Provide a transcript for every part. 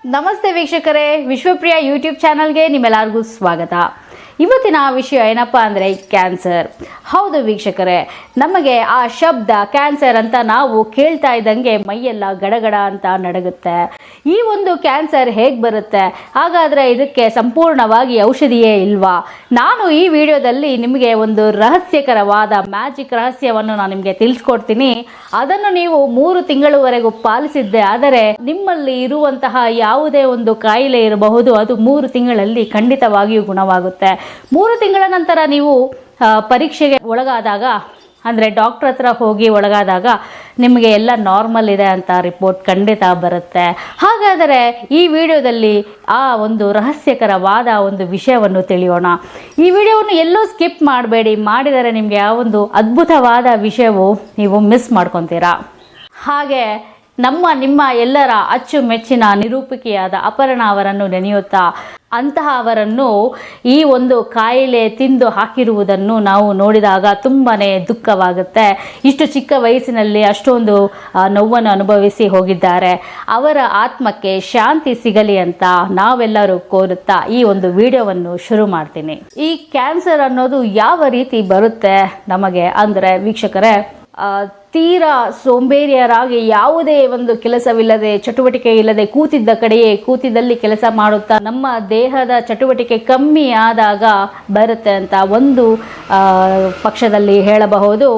ನಮಸ್ತೆ ವೀಕ್ಷಕರೇ, ವಿಶ್ವಪ್ರಿಯ ಯೂಟ್ಯೂಬ್ ಚಾನಲ್ಗೆ ನಿಮ್ಮೆಲ್ಲರಿಗೂ ಸ್ವಾಗತ. ಇವತ್ತಿನ ವಿಷಯ ಏನಪ್ಪ ಅಂದರೆ ಕ್ಯಾನ್ಸರ್. ಹೌದು ವೀಕ್ಷಕರೇ, ನಮಗೆ ಆ ಶಬ್ದ ಕ್ಯಾನ್ಸರ್ ಅಂತ ನಾವು ಕೇಳ್ತಾ ಇದ್ದಂಗೆ ಮೈಯೆಲ್ಲ ಗಡಗಡ ಅಂತ ನಡಗುತ್ತೆ. ಈ ಒಂದು ಕ್ಯಾನ್ಸರ್ ಹೇಗೆ ಬರುತ್ತೆ? ಹಾಗಾದರೆ ಇದಕ್ಕೆ ಸಂಪೂರ್ಣವಾಗಿ ಔಷಧಿಯೇ ಇಲ್ವಾ? ನಾನು ಈ ವಿಡಿಯೋದಲ್ಲಿ ನಿಮಗೆ ಒಂದು ರಹಸ್ಯಕರವಾದ ಮ್ಯಾಜಿಕ್ ರಹಸ್ಯವನ್ನು ನಾನು ನಿಮಗೆ ತಿಳಿಸ್ಕೊಡ್ತೀನಿ. ಅದನ್ನು ನೀವು 3 ತಿಂಗಳವರೆಗೂ ಪಾಲಿಸಿದ್ದೆ ಆದರೆ ನಿಮ್ಮಲ್ಲಿ ಇರುವಂತಹ ಯಾವುದೇ ಒಂದು ಕಾಯಿಲೆ ಇರಬಹುದು, ಅದು 3 ತಿಂಗಳಲ್ಲಿ ಖಂಡಿತವಾಗಿಯೂ ಗುಣವಾಗುತ್ತೆ. 3 ತಿಂಗಳ ನಂತರ ನೀವು ಪರೀಕ್ಷೆಗೆ ಒಳಗಾದಾಗ, ಅಂದರೆ ಡಾಕ್ಟ್ರ್ ಹತ್ರ ಹೋಗಿ ಒಳಗಾದಾಗ ನಿಮಗೆ ಎಲ್ಲ ನಾರ್ಮಲ್ ಇದೆ ಅಂತ ರಿಪೋರ್ಟ್ ಖಂಡಿತ ಬರುತ್ತೆ. ಹಾಗಾದರೆ ಈ ವಿಡಿಯೋದಲ್ಲಿ ಆ ಒಂದು ರಹಸ್ಯಕರವಾದ ಒಂದು ವಿಷಯವನ್ನು ತಿಳಿಯೋಣ. ಈ ವಿಡಿಯೋವನ್ನು ಎಲ್ಲೂ ಸ್ಕಿಪ್ ಮಾಡಬೇಡಿ. ಮಾಡಿದರೆ ನಿಮಗೆ ಆ ಒಂದು ಅದ್ಭುತವಾದ ವಿಷಯವು ನೀವು ಮಿಸ್ ಮಾಡ್ಕೊತೀರಾ. ಹಾಗೆ ನಿಮ್ಮ ಎಲ್ಲರ ಅಚ್ಚುಮೆಚ್ಚಿನ ನಿರೂಪಕಿಯಾದ ಅಪರ್ಣಾ ಅವರನ್ನು ನೆನೆಯುತ್ತಾ, ಅಂತಹವರನ್ನು ಈ ಒಂದು ಕಾಯಿಲೆ ತಿಂದು ಹಾಕಿರುವುದನ್ನು ನಾವು ನೋಡಿದಾಗ ತುಂಬಾ ದುಃಖವಾಗುತ್ತೆ. ಇಷ್ಟು ಚಿಕ್ಕ ವಯಸ್ಸಿನಲ್ಲಿ ಅಷ್ಟೊಂದು ನೋವನ್ನು ಅನುಭವಿಸಿ ಹೋಗಿದ್ದಾರೆ. ಅವರ ಆತ್ಮಕ್ಕೆ ಶಾಂತಿ ಸಿಗಲಿ ಅಂತ ನಾವೆಲ್ಲರೂ ಕೋರುತ್ತಾ ಈ ಒಂದು ವಿಡಿಯೋವನ್ನು ಶುರು ಮಾಡ್ತೀನಿ. ಈ ಕ್ಯಾನ್ಸರ್ ಅನ್ನೋದು ಯಾವ ರೀತಿ ಬರುತ್ತೆ ನಮಗೆ ಅಂದರೆ ವೀಕ್ಷಕರೇ, ತೀರಾ ಸೋಂಬೇರಿಯರಾಗಿ ಯಾವುದೇ ಒಂದು ಕೆಲಸವಿಲ್ಲದೆ, ಚಟುವಟಿಕೆ ಇಲ್ಲದೆ ಕೂತಿದ್ದ ಕಡೆಯೇ ಕೂತಿದ್ದಲ್ಲಿ ಕೆಲಸ ಮಾಡುತ್ತಾ ನಮ್ಮ ದೇಹದ ಚಟುವಟಿಕೆ ಕಮ್ಮಿ ಆದಾಗ ಬರುತ್ತೆ ಅಂತ ಒಂದು ಪಕ್ಷದಲ್ಲಿ ಹೇಳಬಹುದು.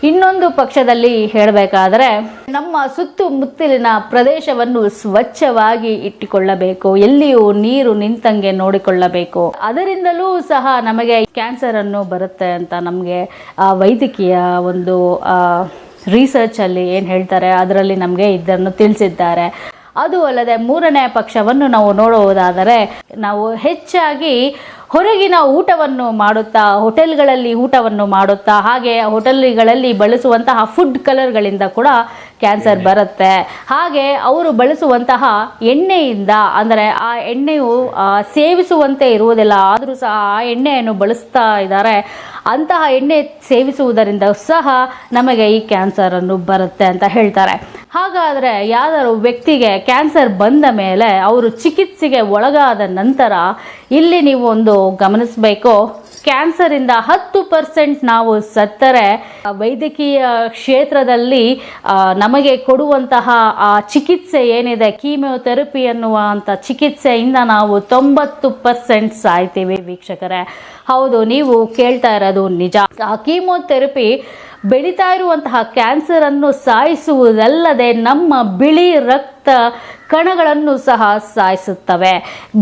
ಇನ್ನೊಂದು ಪಕ್ಷದಲ್ಲಿ ಹೇಳಬೇಕಾದರೆ ನಮ್ಮ ಸುತ್ತಮುತ್ತಲಿನ ಪ್ರದೇಶವನ್ನು ಸ್ವಚ್ಛವಾಗಿ ಇಟ್ಟುಕೊಳ್ಳಬೇಕು, ಎಲ್ಲಿಯೂ ನೀರು ನಿಂತಂಗೆ ನೋಡಿಕೊಳ್ಳಬೇಕು. ಅದರಿಂದಲೂ ಸಹ ನಮಗೆ ಕ್ಯಾನ್ಸರ್ ಅನ್ನು ಬರುತ್ತೆ ಅಂತ ನಮಗೆ ವೈದ್ಯಕೀಯ ಒಂದು ರಿಸರ್ಚಲ್ಲಿ ಏನು ಹೇಳ್ತಾರೆ ಅದರಲ್ಲಿ ನಮಗೆ ಇದನ್ನು ತಿಳಿಸಿದ್ದಾರೆ. ಅದು ಅಲ್ಲದೆ 3ನೇ ಪಕ್ಷವನ್ನು ನಾವು ನೋಡುವುದಾದರೆ, ನಾವು ಹೆಚ್ಚಾಗಿ ಹೊರಗಿನ ಊಟವನ್ನು ಮಾಡುತ್ತಾ, ಹೋಟೆಲ್ಗಳಲ್ಲಿ ಊಟವನ್ನು ಮಾಡುತ್ತಾ, ಹಾಗೆ ಹೋಟೆಲ್ಗಳಲ್ಲಿ ಬಳಸುವಂತಹ ಫುಡ್ ಕಲರ್ಗಳಿಂದ ಕೂಡ ಕ್ಯಾನ್ಸರ್ ಬರುತ್ತೆ. ಹಾಗೆ ಅವರು ಬಳಸುವಂತಹ ಎಣ್ಣೆಯಿಂದ, ಅಂದರೆ ಆ ಎಣ್ಣೆಯು ಸೇವಿಸುವಂತೆ ಇರುವುದಿಲ್ಲ, ಆದರೂ ಸಹ ಆ ಎಣ್ಣೆಯನ್ನು ಬಳಸ್ತಾ ಇದ್ದಾರೆ. ಅಂತಹ ಎಣ್ಣೆ ಸೇವಿಸುವುದರಿಂದ ಸಹ ನಮಗೆ ಈ ಕ್ಯಾನ್ಸರನ್ನು ಬರುತ್ತೆ ಅಂತ ಹೇಳ್ತಾರೆ. ಹಾಗಾದರೆ ಯಾವ್ದಾದ್ರು ವ್ಯಕ್ತಿಗೆ ಕ್ಯಾನ್ಸರ್ ಬಂದ ಮೇಲೆ ಅವರು ಚಿಕಿತ್ಸೆಗೆ ಒಳಗಾದ ನಂತರ ಇಲ್ಲಿ ನೀವು ಒಂದು ಗಮನಿಸಬೇಕು, ಕ್ಯಾನ್ಸರಿಂದ 10% ನಾವು ಸತ್ತರೆ ವೈದ್ಯಕೀಯ ಕ್ಷೇತ್ರದಲ್ಲಿ ನಮಗೆ ಕೊಡುವಂತಹ ಆ ಚಿಕಿತ್ಸೆ ಏನಿದೆ, ಕೀಮೋಥೆರಪಿ ಅನ್ನುವಂಥ ಚಿಕಿತ್ಸೆಯಿಂದ ನಾವು 90% ಸಾಯ್ತೀವಿ ವೀಕ್ಷಕರೇ. ಹೌದು, ನೀವು ಕೇಳ್ತಾ ಇರೋದು ನಿಜ. ಆ ಕೀಮೋಥೆರಪಿ ಬೆಳೀತಾ ಇರುವಂತಹ ಕ್ಯಾನ್ಸರನ್ನು ಸಾಯಿಸುವುದಲ್ಲದೆ ನಮ್ಮ ಬಿಳಿ ರಕ್ತ ಕಣಗಳನ್ನು ಸಹ ಸಾಯಿಸುತ್ತವೆ.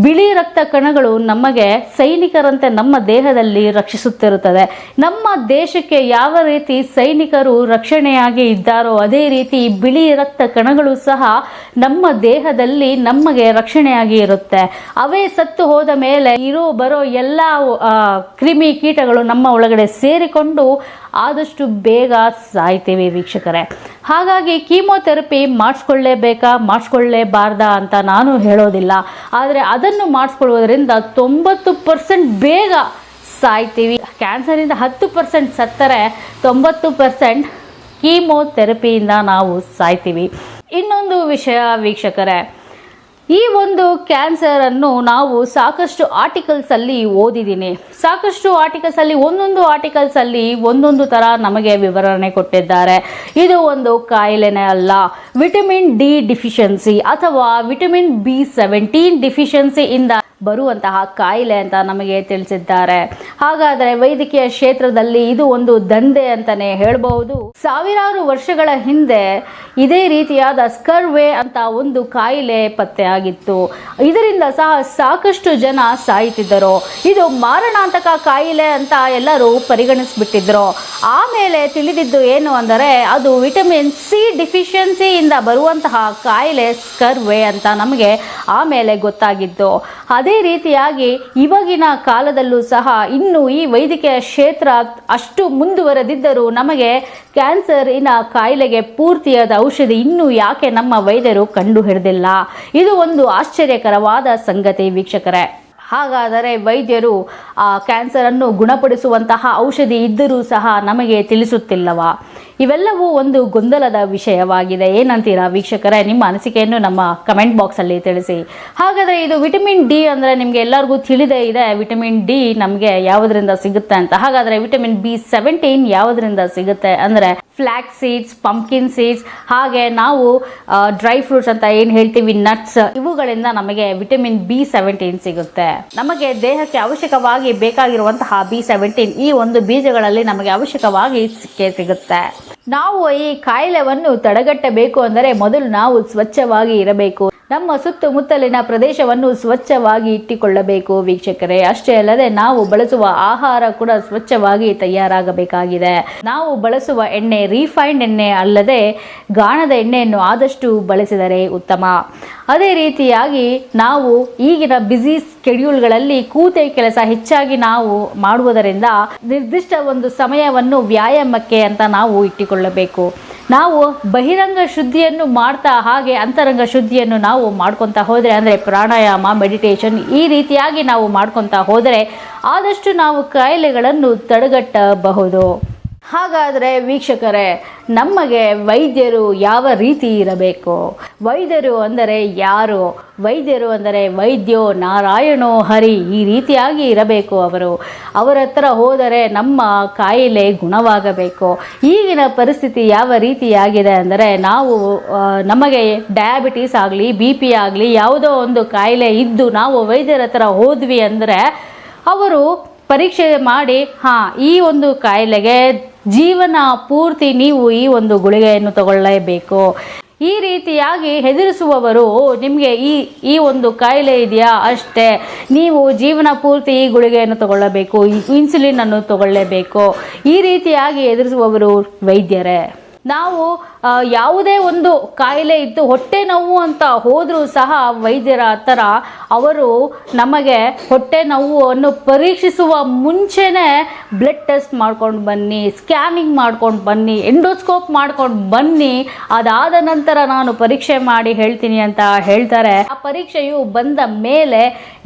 ಬಿಳಿ ರಕ್ತ ಕಣಗಳು ನಮಗೆ ಸೈನಿಕರಂತೆ ನಮ್ಮ ದೇಹದಲ್ಲಿ ರಕ್ಷಿಸುತ್ತಿರುತ್ತದೆ. ನಮ್ಮ ದೇಶಕ್ಕೆ ಯಾವ ರೀತಿ ಸೈನಿಕರು ರಕ್ಷಣೆಯಾಗಿ ಇದ್ದಾರೋ ಅದೇ ರೀತಿ ಬಿಳಿ ರಕ್ತ ಕಣಗಳು ಸಹ ನಮ್ಮ ದೇಹದಲ್ಲಿ ನಮಗೆ ರಕ್ಷಣೆಯಾಗಿ ಇರುತ್ತೆ. ಅವೇ ಸತ್ತು ಹೋದ ಮೇಲೆ ಬರೋ ಎಲ್ಲ ಕ್ರಿಮಿ ಕೀಟಗಳು ನಮ್ಮ ಒಳಗಡೆ ಸೇರಿಕೊಂಡು ಆದಷ್ಟು ಬೇಗ ಸಾಯ್ತೀವಿ ವೀಕ್ಷಕರೇ. ಹಾಗಾಗಿ ಕೀಮೋಥೆರಪಿ ಮಾಡಿಸ್ಕೊಳ್ಳೇಬಾರ್ದಾ ಅಂತ ನಾನು ಹೇಳೋದಿಲ್ಲ, ಆದರೆ ಅದನ್ನು ಮಾಡಿಸ್ಕೊಳ್ಳೋದ್ರಿಂದ 90% ಬೇಗ ಸಾಯ್ತೀವಿ. ಕ್ಯಾನ್ಸರಿಂದ 10% ಸತ್ತರೆ 90% ಕೀಮೋಥೆರಪಿಯಿಂದ ನಾವು ಸಾಯ್ತೀವಿ. ಇನ್ನೊಂದು ವಿಷಯ ವೀಕ್ಷಕರೇ, ಈ ಒಂದು ಕ್ಯಾನ್ಸರನ್ನು ನಾವು ಸಾಕಷ್ಟು ಆರ್ಟಿಕಲ್ಸಲ್ಲಿ ಓದಿದ್ದೀನಿ. ಸಾಕಷ್ಟು ಆರ್ಟಿಕಲ್ಸಲ್ಲಿ ಒಂದೊಂದು ಥರ ನಮಗೆ ವಿವರಣೆ ಕೊಟ್ಟಿದ್ದಾರೆ. ಇದು ಒಂದು ಕಾಯಿಲೆನೇ ಅಲ್ಲ, ವಿಟಮಿನ್ ಡಿ ಡಿಫಿಷಿಯನ್ಸಿ ಅಥವಾ ವಿಟಮಿನ್ B17 ಡಿಫಿಷಿಯನ್ಸಿಯಿಂದ ಬರುವಂತಹ ಕಾಯಿಲೆ ಅಂತ ನಮಗೆ ತಿಳಿಸಿದ್ದಾರೆ. ಹಾಗಾದರೆ ವೈದ್ಯಕೀಯ ಕ್ಷೇತ್ರದಲ್ಲಿ ಇದು ಒಂದು ದಂಧೆ ಅಂತಲೇ ಹೇಳಬಹುದು. ಸಾವಿರಾರು ವರ್ಷಗಳ ಹಿಂದೆ ಇದೇ ರೀತಿಯಾದ ಸ್ಕರ್ವೆ ಅಂತ ಒಂದು ಕಾಯಿಲೆ ಪತ್ತೆಯಾಗಿತ್ತು. ಇದರಿಂದ ಸಹ ಸಾಕಷ್ಟು ಜನ ಸಾಯುತ್ತಿದ್ದರು. ಇದು ಮಾರಣಾಂತಕ ಕಾಯಿಲೆ ಅಂತ ಎಲ್ಲರೂ ಪರಿಗಣಿಸಿಬಿಟ್ಟಿದ್ರು. ಆಮೇಲೆ ತಿಳಿದಿದ್ದು ಏನು ಅಂದರೆ ಅದು ವಿಟಮಿನ್ ಸಿ ಡಿಫಿಷಿಯನ್ಸಿಯಿಂದ ಬರುವಂತಹ ಕಾಯಿಲೆ ಸ್ಕರ್ವೆ ಅಂತ ನಮಗೆ ಆಮೇಲೆ ಗೊತ್ತಾಗಿದ್ದು. ಅದೇ ರೀತಿಯಾಗಿ ಇವಾಗಿನ ಕಾಲದಲ್ಲೂ ಸಹ ಇನ್ನು ಈ ವೈದ್ಯಕೀಯ ಕ್ಷೇತ್ರ ಅಷ್ಟು ಮುಂದುವರೆದಿದ್ದರೂ ನಮಗೆ ಕ್ಯಾನ್ಸರಿನ ಕಾಯಿಲೆಗೆ ಪೂರ್ತಿಯಾದ ಔಷಧಿ ಇನ್ನೂ ಯಾಕೆ ನಮ್ಮ ವೈದ್ಯರು ಕಂಡು ಹಿಡಿದಿಲ್ಲ? ಇದು ಒಂದು ಆಶ್ಚರ್ಯಕರವಾದ ಸಂಗತಿ ವೀಕ್ಷಕರೇ. ಹಾಗಾದರೆ ವೈದ್ಯರು ಆ ಕ್ಯಾನ್ಸರನ್ನು ಗುಣಪಡಿಸುವಂತಹ ಔಷಧಿ ಇದ್ದರೂ ಸಹ ನಮಗೆ ತಿಳಿಸುತ್ತಿಲ್ಲವಾ? ಇವೆಲ್ಲವೂ ಒಂದು ಗೊಂದಲದ ವಿಷಯವಾಗಿದೆ. ಏನಂತೀರಾ ವೀಕ್ಷಕರೇ? ನಿಮ್ಮ ಅನಿಸಿಕೆಯನ್ನು ನಮ್ಮ ಕಮೆಂಟ್ ಬಾಕ್ಸಲ್ಲಿ ತಿಳಿಸಿ. ಹಾಗಾದರೆ ಇದು ವಿಟಮಿನ್ ಡಿ ಅಂದರೆ ನಿಮಗೆ ಎಲ್ಲರಿಗೂ ತಿಳಿದೇ ಇದೆ. ವಿಟಮಿನ್ ಡಿ ನಮಗೆ ಯಾವುದರಿಂದ ಸಿಗುತ್ತೆ ಅಂತ. ಹಾಗಾದರೆ ವಿಟಮಿನ್ B17 ಯಾವುದರಿಂದ ಸಿಗುತ್ತೆ ಅಂದರೆ ಫ್ಲ್ಯಾಕ್ಸ್ ಸೀಡ್ಸ್, ಪಂಪ್ಕಿನ್ ಸೀಡ್ಸ್, ಹಾಗೆ ನಾವು ಡ್ರೈ ಫ್ರೂಟ್ಸ್ ಅಂತ ಏನು ಹೇಳ್ತೀವಿ, ನಟ್ಸ್, ಇವುಗಳಿಂದ ನಮಗೆ ವಿಟಮಿನ್ B17 ಸಿಗುತ್ತೆ. ನಮಗೆ ದೇಹಕ್ಕೆ ಅವಶ್ಯಕವಾಗಿ ಬೇಕಾಗಿರುವಂತಹ B17 ಈ ಒಂದು ಬೀಜಗಳಲ್ಲಿ ನಮಗೆ ಅವಶ್ಯಕವಾಗಿ ಸಿಗುತ್ತೆ. ನಾವು ಈ ಕಾಯಿಲೆಯನ್ನು ತಡೆಗಟ್ಟಬೇಕು ಅಂದರೆ ಮೊದಲು ನಾವು ಸ್ವಚ್ಛವಾಗಿ ಇರಬೇಕು. ನಮ್ಮ ಸುತ್ತಮುತ್ತಲಿನ ಪ್ರದೇಶವನ್ನು ಸ್ವಚ್ಛವಾಗಿ ಇಟ್ಟುಕೊಳ್ಳಬೇಕು ವೀಕ್ಷಕರೇ. ಅಷ್ಟೇ ಅಲ್ಲದೆ ನಾವು ಬಳಸುವ ಆಹಾರ ಕೂಡ ಸ್ವಚ್ಛವಾಗಿ ತಯಾರಾಗಬೇಕಾಗಿದೆ. ನಾವು ಬಳಸುವ ಎಣ್ಣೆ ರಿಫೈನ್ಡ್ ಎಣ್ಣೆ ಅಲ್ಲದೆ ಗಾಣದ ಎಣ್ಣೆಯನ್ನು ಆದಷ್ಟು ಬಳಸಿದರೆ ಉತ್ತಮ. ಅದೇ ರೀತಿಯಾಗಿ ನಾವು ಈಗಿನ ಬ್ಯುಸಿ ಸ್ಕೆಡ್ಯೂಲ್ಗಳಲ್ಲಿ ಕೂತೆ ಕೆಲಸ ಹೆಚ್ಚಾಗಿ ನಾವು ಮಾಡುವುದರಿಂದ ನಿರ್ದಿಷ್ಟ ಒಂದು ಸಮಯವನ್ನು ವ್ಯಾಯಾಮಕ್ಕೆ ಅಂತ ನಾವು ಇಟ್ಟುಕೊಳ್ಳಬೇಕು. ನಾವು ಬಹಿರಂಗ ಶುದ್ಧಿಯನ್ನು ಮಾಡ್ತಾ ಹಾಗೆ ಅಂತರಂಗ ಶುದ್ಧಿಯನ್ನು ನಾವು ಮಾಡ್ಕೊತಾ ಹೋದರೆ ಅಂದರೆ ಪ್ರಾಣಾಯಾಮ, ಮೆಡಿಟೇಷನ್ ಈ ರೀತಿಯಾಗಿ ನಾವು ಮಾಡ್ಕೊತಾ ಹೋದರೆ ಆದಷ್ಟು ನಾವು ಕಾಯಿಲೆಗಳನ್ನು ತಡೆಗಟ್ಟಬಹುದು. ಹಾಗಾದರೆ ವೀಕ್ಷಕರೇ, ನಮಗೆ ವೈದ್ಯರು ಯಾವ ರೀತಿ ಇರಬೇಕು? ವೈದ್ಯರು ಅಂದರೆ ಯಾರು? ವೈದ್ಯರು ಅಂದರೆ ವೈದ್ಯೋ ನಾರಾಯಣೋ ಹರಿ, ಈ ರೀತಿಯಾಗಿ ಇರಬೇಕು. ಅವರ ಹತ್ರ ಹೋದರೆ ನಮ್ಮ ಕಾಯಿಲೆ ಗುಣವಾಗಬೇಕು. ಈಗಿನ ಪರಿಸ್ಥಿತಿ ಯಾವ ರೀತಿಯಾಗಿದೆ ಅಂದರೆ ನಮಗೆ ಡಯಾಬಿಟೀಸ್ ಆಗಲಿ, BP ಆಗಲಿ, ಯಾವುದೋ ಒಂದು ಕಾಯಿಲೆ ಇದ್ದು ನಾವು ವೈದ್ಯರ ಹತ್ರ ಹೋದ್ವಿ ಅಂದರೆ ಅವರು ಪರೀಕ್ಷೆ ಮಾಡಿ ಈ ಒಂದು ಕಾಯಿಲೆಗೆ ಜೀವನ ಪೂರ್ತಿ ನೀವು ಈ ಒಂದು ಗುಳಿಗೆಯನ್ನು ತಗೊಳ್ಳಲೇಬೇಕು, ಈ ರೀತಿಯಾಗಿ ಹೆದರಿಸುವವರು ನಿಮಗೆ ಈ ಒಂದು ಕಾಯಿಲೆ ಇದೆಯಾ ಅಷ್ಟೇ, ನೀವು ಜೀವನ ಪೂರ್ತಿ ಈ ಗುಳಿಗೆಯನ್ನು ತಗೊಳ್ಳಬೇಕು, ಇನ್ಸುಲಿನ್ ಅನ್ನು ತಗೊಳ್ಳೇಬೇಕು, ಈ ರೀತಿಯಾಗಿ ಹೆದರಿಸುವವರು ವೈದ್ಯರೇ. ನಾವು ಯಾವುದೇ ಒಂದು ಕಾಯಿಲೆ ಇದ್ದು ಹೊಟ್ಟೆ ನೋವು ಅಂತ ಹೋದರೂ ಸಹ ವೈದ್ಯರ ಹತ್ರ ಅವರು ನಮಗೆ ಹೊಟ್ಟೆ ನೋವನ್ನು ಪರೀಕ್ಷಿಸುವ ಮುಂಚೆನೇ ಬ್ಲಡ್ ಟೆಸ್ಟ್ ಮಾಡ್ಕೊಂಡು ಬನ್ನಿ, ಸ್ಕ್ಯಾನಿಂಗ್ ಮಾಡ್ಕೊಂಡು ಬನ್ನಿ, ಎಂಡೋಸ್ಕೋಪ್ ಮಾಡ್ಕೊಂಡು ಬನ್ನಿ, ಅದಾದ ನಂತರ ನಾನು ಪರೀಕ್ಷೆ ಮಾಡಿ ಹೇಳ್ತೀನಿ ಅಂತ ಹೇಳ್ತಾರೆ. ಆ ಪರೀಕ್ಷೆಯು ಬಂದ ಮೇಲೆ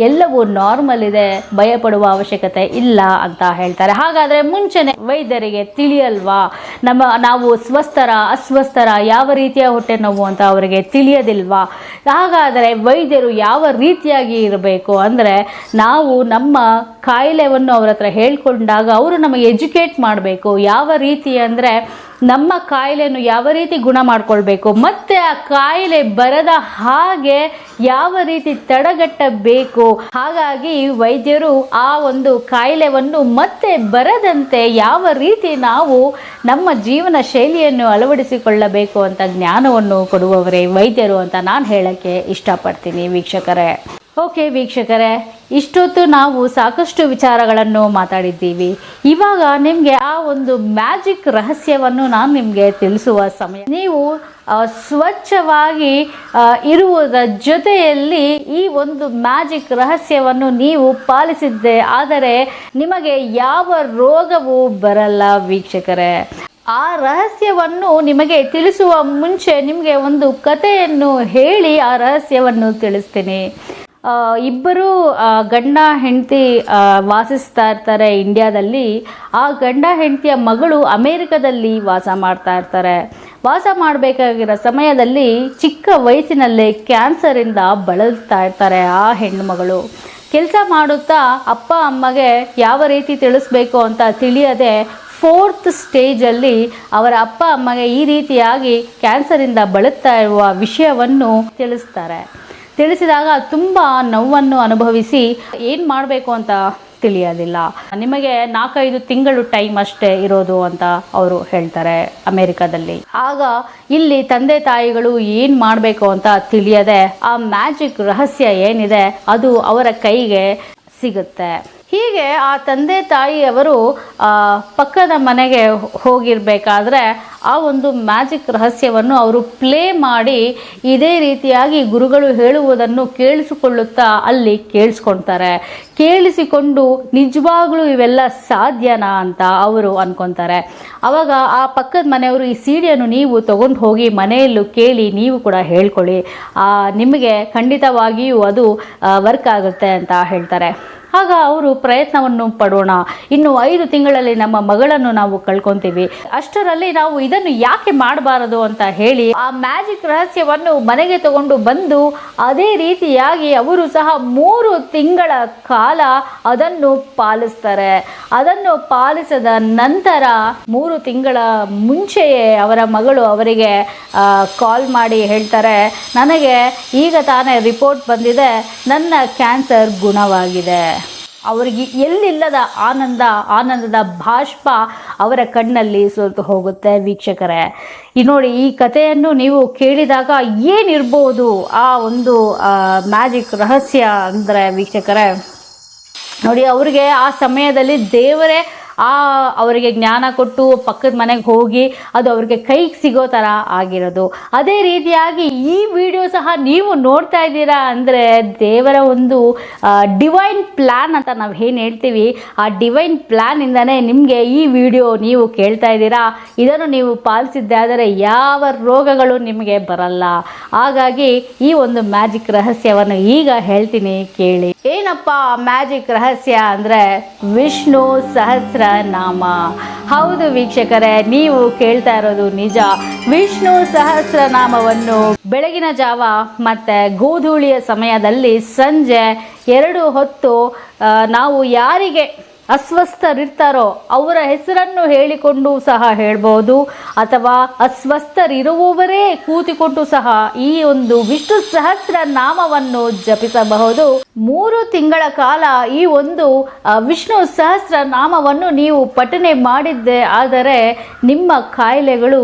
ಎಲ್ಲವೂ ನಾರ್ಮಲ್ ಇದೆ, ಭಯಪಡುವ ಅವಶ್ಯಕತೆ ಇಲ್ಲ ಅಂತ ಹೇಳ್ತಾರೆ. ಹಾಗಾದರೆ ಮುಂಚೆನೆ ವೈದ್ಯರಿಗೆ ತಿಳಿಯಲ್ವಾ ನಾವು ಅಸ್ವಸ್ಥರ ಯಾವ ರೀತಿಯ ಹೊಟ್ಟೆ ನೋವು ಅಂತ ಅವರಿಗೆ ತಿಳಿಯೋದಿಲ್ವಾ? ಹಾಗಾದರೆ ವೈದ್ಯರು ಯಾವ ರೀತಿಯಾಗಿ ಇರಬೇಕು ಅಂದರೆ ನಾವು ನಮ್ಮ ಕಾಯಿಲೆಯನ್ನು ಅವರ ಹತ್ರ ಹೇಳ್ಕೊಂಡಾಗ ಅವರು ನಮಗೆ ಎಜುಕೇಟ್ ಮಾಡಬೇಕು. ಯಾವ ರೀತಿ ಅಂದರೆ ನಮ್ಮ ಕಾಯಿಲೆಯನ್ನು ಯಾವ ರೀತಿ ಗುಣ ಮಾಡಿಕೊಳ್ಬೇಕು, ಮತ್ತು ಆ ಕಾಯಿಲೆ ಬರದ ಹಾಗೆ ಯಾವ ರೀತಿ ತಡೆಗಟ್ಟಬೇಕು. ಹಾಗಾಗಿ ವೈದ್ಯರು ಆ ಒಂದು ಕಾಯಿಲೆಯನ್ನು ಮತ್ತೆ ಬರದಂತೆ ಯಾವ ರೀತಿ ನಾವು ನಮ್ಮ ಜೀವನ ಶೈಲಿಯನ್ನು ಅಳವಡಿಸಿಕೊಳ್ಳಬೇಕು ಅಂತ ಜ್ಞಾನವನ್ನು ಕೊಡುವವರೇ ವೈದ್ಯರು ಅಂತ ನಾನು ಹೇಳಕ್ಕೆ ಇಷ್ಟಪಡ್ತೀನಿ ವೀಕ್ಷಕರೇ. ಓಕೆ ವೀಕ್ಷಕರೇ, ಇಷ್ಟೊತ್ತು ನಾವು ಸಾಕಷ್ಟು ವಿಚಾರಗಳನ್ನು ಮಾತಾಡಿದ್ದೀವಿ. ಇವಾಗ ನಿಮಗೆ ಆ ಒಂದು ಮ್ಯಾಜಿಕ್ ರಹಸ್ಯವನ್ನು ನಾನು ನಿಮಗೆ ತಿಳಿಸುವ ಸಮಯ. ನೀವು ಸ್ವಚ್ಛವಾಗಿ ಇರುವುದರ ಜೊತೆಯಲ್ಲಿ ಈ ಒಂದು ಮ್ಯಾಜಿಕ್ ರಹಸ್ಯವನ್ನು ನೀವು ಪಾಲಿಸಿದ್ದೆ ಆದರೆ ನಿಮಗೆ ಯಾವ ರೋಗವೂ ಬರಲ್ಲ ವೀಕ್ಷಕರೇ. ಆ ರಹಸ್ಯವನ್ನು ನಿಮಗೆ ತಿಳಿಸುವ ಮುಂಚೆ ನಿಮಗೆ ಒಂದು ಕಥೆಯನ್ನು ಹೇಳಿ ಆ ರಹಸ್ಯವನ್ನು ತಿಳಿಸ್ತೀನಿ. ಇಬ್ಬರು ಗಂಡ ಹೆಂಡತಿ ವಾಸಿಸ್ತಾ ಇರ್ತಾರೆ ಇಂಡಿಯಾದಲ್ಲಿ. ಆ ಗಂಡ ಹೆಂಡತಿಯ ಮಗಳು ಅಮೇರಿಕದಲ್ಲಿ ವಾಸ ಮಾಡ್ತಾ ಇರ್ತಾರೆ. ವಾಸ ಮಾಡಬೇಕಾಗಿರೋ ಸಮಯದಲ್ಲಿ ಚಿಕ್ಕ ವಯಸ್ಸಿನಲ್ಲೇ ಕ್ಯಾನ್ಸರಿಂದ ಬಳಲ್ತಾ ಇರ್ತಾರೆ ಆ ಹೆಣ್ಣು ಮಗಳು. ಕೆಲಸ ಮಾಡುತ್ತಾ ಅಪ್ಪ ಅಮ್ಮಗೆ ಯಾವ ರೀತಿ ತಿಳಿಸ್ಬೇಕು ಅಂತ ತಿಳಿಯದೆ 4th ಸ್ಟೇಜಲ್ಲಿ ಅವರ ಅಪ್ಪ ಅಮ್ಮಗೆ ಈ ರೀತಿಯಾಗಿ ಕ್ಯಾನ್ಸರಿಂದ ಬಳಲ್ತಾ ಇರುವ ವಿಷಯವನ್ನು ತಿಳಿಸಿದಾಗ ತುಂಬ ನೋವನ್ನು ಅನುಭವಿಸಿ ಏನು ಮಾಡಬೇಕು ಅಂತ ತಿಳಿಯೋದಿಲ್ಲ. ನಿಮಗೆ 4-5 ತಿಂಗಳು ಟೈಮ್ ಅಷ್ಟೇ ಇರೋದು ಅಂತ ಅವರು ಹೇಳ್ತಾರೆ ಅಮೇರಿಕಾದಲ್ಲಿ. ಆಗ ಇಲ್ಲಿ ತಂದೆ ತಾಯಿಗಳು ಏನು ಮಾಡಬೇಕು ಅಂತ ತಿಳಿಯದೆ ಆ ಮ್ಯಾಜಿಕ್ ರಹಸ್ಯ ಏನಿದೆ ಅದು ಅವರ ಕೈಗೆ ಸಿಗುತ್ತೆ. ಹೀಗೆ ಆ ತಂದೆ ತಾಯಿಯವರು ಪಕ್ಕದ ಮನೆಗೆ ಹೋಗಿರಬೇಕಾದ್ರೆ ಆ ಒಂದು ಮ್ಯಾಜಿಕ್ ರಹಸ್ಯವನ್ನು ಅವರು ಪ್ಲೇ ಮಾಡಿ ಇದೇ ರೀತಿಯಾಗಿ ಗುರುಗಳು ಹೇಳುವುದನ್ನು ಕೇಳಿಸಿಕೊಳ್ಳುತ್ತಾ ಅಲ್ಲಿ ಕೇಳಿಸ್ಕೊಳ್ತಾರೆ. ಕೇಳಿಸಿಕೊಂಡು ನಿಜವಾಗ್ಲೂ ಇವೆಲ್ಲ ಸಾಧ್ಯನಾ ಅಂತ ಅವರು ಅನ್ಕೊತಾರೆ. ಅವಾಗ ಆ ಪಕ್ಕದ ಮನೆಯವರು ಈ ಸಿಡಿಯನ್ನು ನೀವು ತಗೊಂಡು ಹೋಗಿ ಮನೆಯಲ್ಲೂ ಕೇಳಿ ನೀವು ಕೂಡ ಹೇಳ್ಕೊಳ್ಳಿ, ನಿಮಗೆ ಖಂಡಿತವಾಗಿಯೂ ಅದು ವರ್ಕ್ ಆಗುತ್ತೆ ಅಂತ ಹೇಳ್ತಾರೆ. ಆಗ ಅವರು ಪ್ರಯತ್ನವನ್ನು ಪಡೋಣ, ಇನ್ನು 5 ತಿಂಗಳಲ್ಲಿ ನಮ್ಮ ಮಗಳನ್ನು ನಾವು ಕಳ್ಕೊಂತೀವಿ, ಅಷ್ಟರಲ್ಲಿ ನಾವು ಇದನ್ನು ಯಾಕೆ ಮಾಡಬಾರದು ಅಂತ ಹೇಳಿ ಆ ಮ್ಯಾಜಿಕ್ ರಹಸ್ಯವನ್ನು ಮನೆಗೆ ತಗೊಂಡು ಬಂದು ಅದೇ ರೀತಿಯಾಗಿ ಅವರು ಸಹ 3 ತಿಂಗಳ ಕಾಲ ಅದನ್ನು ಪಾಲಿಸ್ತಾರೆ. ಅದನ್ನು ಪಾಲಿಸಿದ ನಂತರ 3 ತಿಂಗಳ ಮುಂಚೆಯೇ ಅವರ ಮಗಳು ಅವರಿಗೆ ಕಾಲ್ ಮಾಡಿ ಹೇಳ್ತಾರೆ, ನನಗೆ ಈಗ ತಾನೇ ರಿಪೋರ್ಟ್ ಬಂದಿದೆ, ನನ್ನ ಕ್ಯಾನ್ಸರ್ ಗುಣವಾಗಿದೆ. ಅವರಿಗೆ ಎಲ್ಲಿಲ್ಲದ ಆನಂದದ ಬಾಷ್ಪ ಅವರ ಕಣ್ಣಲ್ಲಿ ಸುರಿದು ಹೋಗುತ್ತೆ. ವೀಕ್ಷಕರೇ, ನೋಡಿ, ಈ ಕಥೆಯನ್ನು ನೀವು ಕೇಳಿದಾಗ ಏನಿರ್ಬೋದು ಆ ಒಂದು ಮ್ಯಾಜಿಕ್ ರಹಸ್ಯ ಅಂದರೆ ವೀಕ್ಷಕರೇ, ನೋಡಿ, ಅವರಿಗೆ ಆ ಸಮಯದಲ್ಲಿ ದೇವರೇ ಅವರಿಗೆ ಜ್ಞಾನ ಕೊಟ್ಟು ಪಕ್ಕದ ಮನೆಗೆ ಹೋಗಿ ಅದು ಅವ್ರಿಗೆ ಕೈಗೆ ಸಿಗೋ ಥರ ಆಗಿರೋದು. ಅದೇ ರೀತಿಯಾಗಿ ಈ ವಿಡಿಯೋ ಸಹ ನೀವು ನೋಡ್ತಾ ಇದ್ದೀರಾ ಅಂದರೆ ದೇವರ ಒಂದು ಡಿವೈನ್ ಪ್ಲ್ಯಾನ್ ಅಂತ ನಾವು ಏನು ಹೇಳ್ತೀವಿ, ಆ ಡಿವೈನ್ ಪ್ಲ್ಯಾನಿಂದನೇ ನಿಮಗೆ ಈ ವಿಡಿಯೋ ನೀವು ಕೇಳ್ತಾ ಇದ್ದೀರಾ. ಇದನ್ನು ನೀವು ಪಾಲಿಸಿದ್ದೆ ಆದರೆ ಯಾವ ರೋಗಗಳು ನಿಮಗೆ ಬರಲ್ಲ. ಹಾಗಾಗಿ ಈ ಒಂದು ಮ್ಯಾಜಿಕ್ ರಹಸ್ಯವನ್ನು ಈಗ ಹೇಳ್ತೀನಿ, ಕೇಳಿ. ಏನಪ್ಪ ಮ್ಯಾಜಿಕ್ ರಹಸ್ಯ ಅಂದರೆ ವಿಷ್ಣು ಸಹಸ್ರ ನಾಮ. ಹೌದು ವೀಕ್ಷಕರೇ, ನೀವು ಕೇಳ್ತಾ ಇರೋದು ನಿಜ. ವಿಷ್ಣು ಸಹಸ್ರನಾಮವನ್ನು ಬೆಳಗಿನ ಜಾವ ಮತ್ತೆ ಗೋಧೂಳಿಯ ಸಮಯದಲ್ಲಿ ಸಂಜೆ 2 ಹೊತ್ತು ನಾವು ಯಾರಿಗೆ ಅಸ್ವಸ್ಥರಿರ್ತಾರೋ ಅವರ ಹೆಸರನ್ನು ಹೇಳಿಕೊಂಡು ಸಹ ಹೇಳ್ಬೋದು, ಅಥವಾ ಅಸ್ವಸ್ಥರಿರುವವರೇ ಕೂತಿಕೊಂಡು ಸಹ ಈ ಒಂದು ವಿಷ್ಣು ಸಹಸ್ರ ನಾಮವನ್ನು ಜಪಿಸಬಹುದು. 3 ತಿಂಗಳ ಕಾಲ ಈ ಒಂದು ವಿಷ್ಣು ಸಹಸ್ರ ನಾಮವನ್ನು ನೀವು ಪಠನೆ ಮಾಡಿದ್ದೆ ಆದರೆ ನಿಮ್ಮ ಕಾಯಿಲೆಗಳು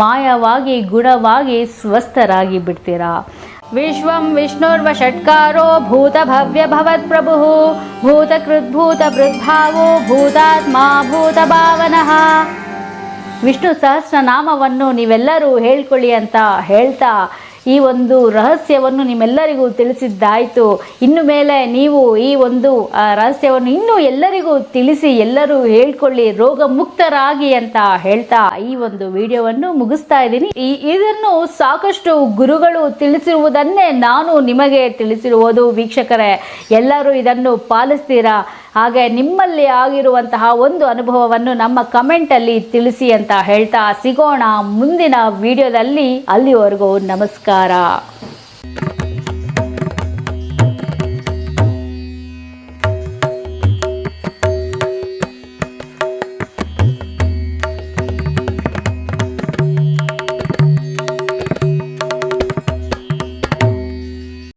ಮಾಯವಾಗಿ ಗುಣವಾಗಿ ಸ್ವಸ್ಥರಾಗಿ ಬಿಡ್ತೀರಾ. ವಿಶ್ವಂ ವಿಷ್ಣುರ್ವಷಟ್ಕಾರೋ ಭೂತ ಭವ್ಯ ಭವತ್ ಪ್ರಭು ಭೂತಕೃದ್ಭೂತ ಬೃದ್ಭಾವೋ ಭೂತಾತ್ಮ ಭೂತ ಭಾವನಃ. ವಿಷ್ಣು ಸಹಸ್ರನಾಮವನ್ನು ನೀವೆಲ್ಲರೂ ಹೇಳ್ಕೊಳ್ಳಿ ಅಂತ ಹೇಳ್ತಾ ಈ ಒಂದು ರಹಸ್ಯವನ್ನು ನಿಮ್ಮೆಲ್ಲರಿಗೂ ತಿಳಿಸಿದ್ದಾಯಿತು. ಇನ್ನು ಮೇಲೆ ನೀವು ಈ ಒಂದು ರಹಸ್ಯವನ್ನು ಇನ್ನೂ ಎಲ್ಲರಿಗೂ ತಿಳಿಸಿ, ಎಲ್ಲರೂ ಹೇಳ್ಕೊಳ್ಳಿ, ರೋಗ ಮುಕ್ತರಾಗಿ ಅಂತ ಹೇಳ್ತಾ ಈ ಒಂದು ವಿಡಿಯೋವನ್ನು ಮುಗಿಸ್ತಾ ಇದ್ದೀನಿ. ಇದನ್ನು ಸಾಕಷ್ಟು ಗುರುಗಳು ತಿಳಿಸಿರುವುದನ್ನೇ ನಾನು ನಿಮಗೆ ತಿಳಿಸಿರುವುದು. ವೀಕ್ಷಕರೇ, ಎಲ್ಲರೂ ಇದನ್ನು ಪಾಲಿಸ್ತೀರಾ? ಹಾಗೆ ನಿಮ್ಮಲ್ಲಿ ಆಗಿರುವಂತಹ ಒಂದು ಅನುಭವವನ್ನು ನಮ್ಮ ಕಮೆಂಟಲ್ಲಿ ತಿಳಿಸಿ ಅಂತ ಹೇಳ್ತಾ ಸಿಗೋಣ ಮುಂದಿನ ವಿಡಿಯೋದಲ್ಲಿ. ಅಲ್ಲಿವರೆಗೂ ನಮಸ್ಕಾರ.